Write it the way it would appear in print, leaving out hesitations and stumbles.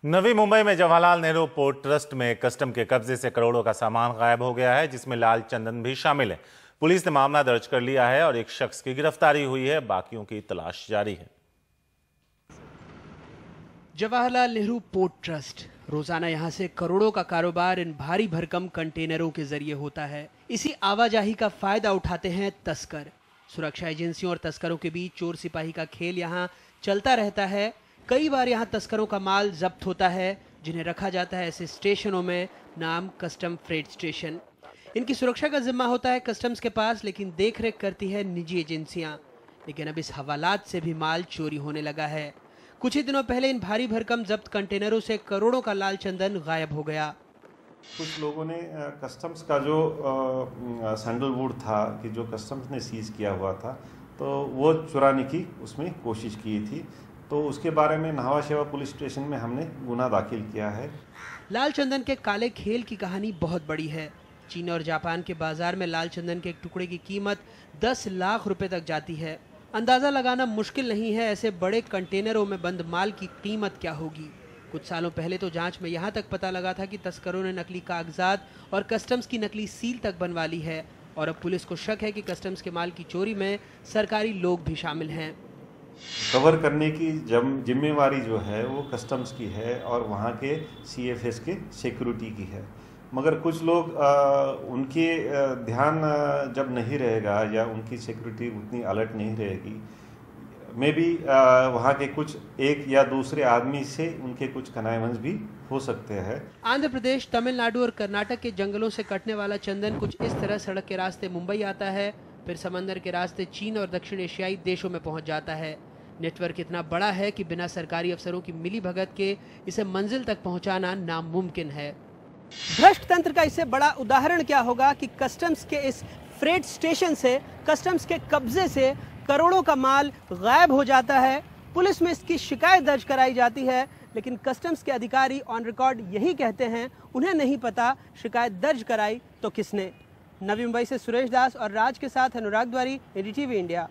नवी मुंबई में Jawaharlal Nehru port trust में custom के कब्जे से करोड़ों का सामान गायब हो गया है, जिसमें लाल चंदन भी शामिल है। पुलिस ने मामला दर्ज कर लिया है और एक शख्स की गिरफ्तारी हुई है। बाकियों की तलाश जारी है। जवाहरलाल नेहरू पोर्ट ट्रस्ट, रोजाना यहां से करोड़ों का कारोबार इन भारी भरकम कंटेनरों के जरिए होता है। इसी आवाजाही का फायदा उठाते हैं तस्कर। सुरक्षा एजेंसियों और तस्करों के बीच चोर सिपाही का खेल यहां चलता रहता है। कई बार यहां तस्करों का माल जब्त होता है, जिन्हें रखा जाता है ऐसे स्टेशनों में, नाम कस्टम फ्रेट स्टेशन। इनकी सुरक्षा का जिम्मा होता है कस्टम्स के पास, लेकिन देखरेख करती है निजी एजेंसियां। लेकिन अब इस हवालात से भी माल चोरी होने लगा है। कुछ ही दिनों पहले इन भारी भरकम जब्त कंटेनरों से करोड़ों का लाल चंदन गायब हो गया। कुछ लोगों ने कस्टम्स का जो सैंडलवुड था कि जो कस्टम्स ने सीज किया हुआ था, तो वो चुराने की उसमें कोशिश की थी। तो उसके बारे में न्हावा शेवा पुलिस स्टेशन में हमने गुना दाखिल किया है। लाल चंदन के काले खेल की कहानी बहुत बड़ी है। चीन और जापान के बाजार में लाल चंदन के एक टुकड़े की कीमत 10 लाख रुपए तक जाती है। अंदाजा लगाना मुश्किल नहीं है ऐसे बड़े कंटेनरों में बंद माल की कीमत क्या होगी। कुछ सालों पहले तो जांच में यहां तक पता लगा था कि तस्करों ने नकली कागजात और कस्टम्स की नकली सील तक बनवा ली है। और अब पुलिस को शक है कि कस्टम्स के माल की चोरी में सरकारी लोग भी शामिल हैं। कवर करने की जिम्मेवारी जो है वो कस्टम्स की है और वहाँ के CFS के सिक्योरिटी की है। मगर कुछ लोग उनके ध्यान जब नहीं रहेगा या उनकी सिक्योरिटी उतनी अलर्ट नहीं रहेगी, मे बी वहाँ के कुछ एक या दूसरे आदमी से उनके कुछ कनाइवंस भी हो सकते हैं। आंध्र प्रदेश, तमिलनाडु और कर्नाटक के जंगलों से कटने वाला चंदन कुछ इस तरह सड़क के रास्ते मुंबई आता है, फिर समंदर के रास्ते चीन और दक्षिण एशियाई देशों में पहुंच जाता है। नेटवर्क इतना बड़ा है कि बिना सरकारी अफसरों की मिलीभगत के इसे मंजिल तक पहुंचाना नामुमकिन है। भ्रष्ट तंत्र का इससे बड़ा उदाहरण क्या होगा कि कस्टम्स के इस फ्रेट स्टेशन से, कस्टम्स के कब्जे से करोड़ों का माल गायब हो जाता है। पुलिस में इसकी शिकायत दर्ज कराई जाती है, लेकिन कस्टम्स के अधिकारी ऑन रिकॉर्ड यही कहते हैं, उन्हें नहीं पता शिकायत दर्ज कराई तो किसने। नवी मुंबई से सुरेश दास और राज के साथ अनुराग द्वारी, NDTV इंडिया।